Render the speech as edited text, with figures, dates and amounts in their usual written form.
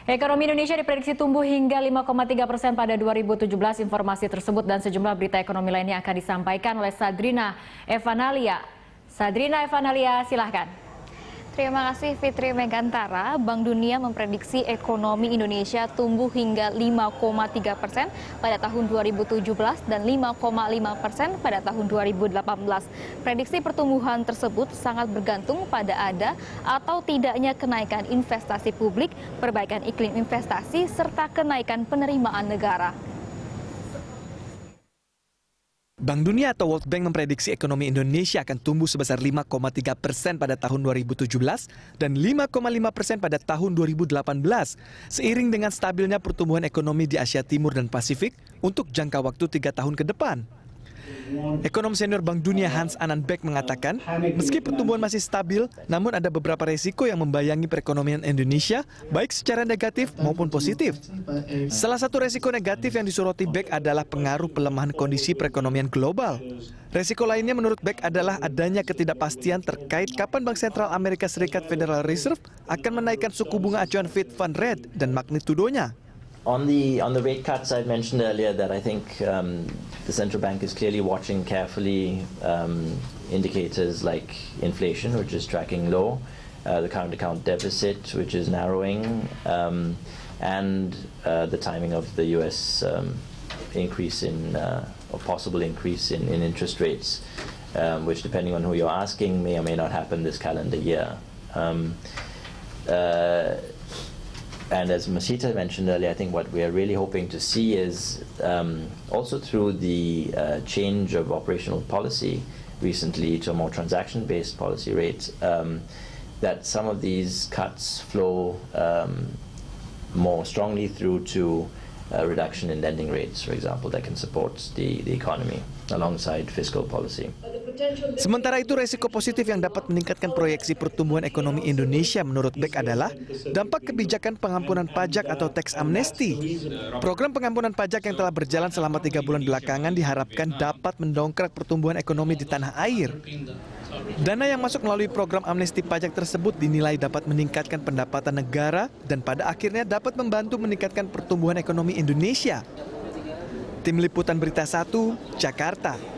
Ekonomi Indonesia diprediksi tumbuh hingga 5,3% pada 2017. Informasi tersebut dan sejumlah berita ekonomi lainnya akan disampaikan oleh Sadrina Evanalia. Sadrina Evanalia, silahkan. Terima kasih Fitri Megantara. Bank Dunia memprediksi ekonomi Indonesia tumbuh hingga 5,3% pada tahun 2017 dan 5,5% pada tahun 2018. Prediksi pertumbuhan tersebut sangat bergantung pada ada atau tidaknya kenaikan investasi publik, perbaikan iklim investasi, serta kenaikan penerimaan negara. Bank Dunia atau World Bank memprediksi ekonomi Indonesia akan tumbuh sebesar 5,3% pada tahun 2017 dan 5,5% pada tahun 2018, seiring dengan stabilnya pertumbuhan ekonomi di Asia Timur dan Pasifik untuk jangka waktu 3 tahun ke depan. Ekonom senior Bank Dunia Hans Anand Beck mengatakan, meski pertumbuhan masih stabil, namun ada beberapa resiko yang membayangi perekonomian Indonesia, baik secara negatif maupun positif. Salah satu resiko negatif yang disoroti Beck adalah pengaruh pelemahan kondisi perekonomian global. Resiko lainnya menurut Beck adalah adanya ketidakpastian terkait kapan Bank Sentral Amerika Serikat Federal Reserve akan menaikkan suku bunga acuan Fed Fund Rate dan magnitudonya. On the rate cuts, I mentioned earlier that I think the central bank is clearly watching carefully indicators like inflation, which is tracking low, the current account deficit, which is narrowing, and the timing of the U.S. Increase in or possible increase in interest rates, which, depending on who you're asking, may or may not happen this calendar year. And as Masita mentioned earlier, I think what we are really hoping to see is also through the change of operational policy recently to a more transaction-based policy rate, that some of these cuts flow more strongly through to a reduction in lending rates, for example, that can support the economy alongside fiscal policy. Sementara itu, resiko positif yang dapat meningkatkan proyeksi pertumbuhan ekonomi Indonesia menurut Beck adalah dampak kebijakan pengampunan pajak atau tax amnesty. Program pengampunan pajak yang telah berjalan selama 3 bulan belakangan diharapkan dapat mendongkrak pertumbuhan ekonomi di tanah air. Dana yang masuk melalui program amnesti pajak tersebut dinilai dapat meningkatkan pendapatan negara dan pada akhirnya dapat membantu meningkatkan pertumbuhan ekonomi Indonesia. Tim Liputan Berita 1, Jakarta.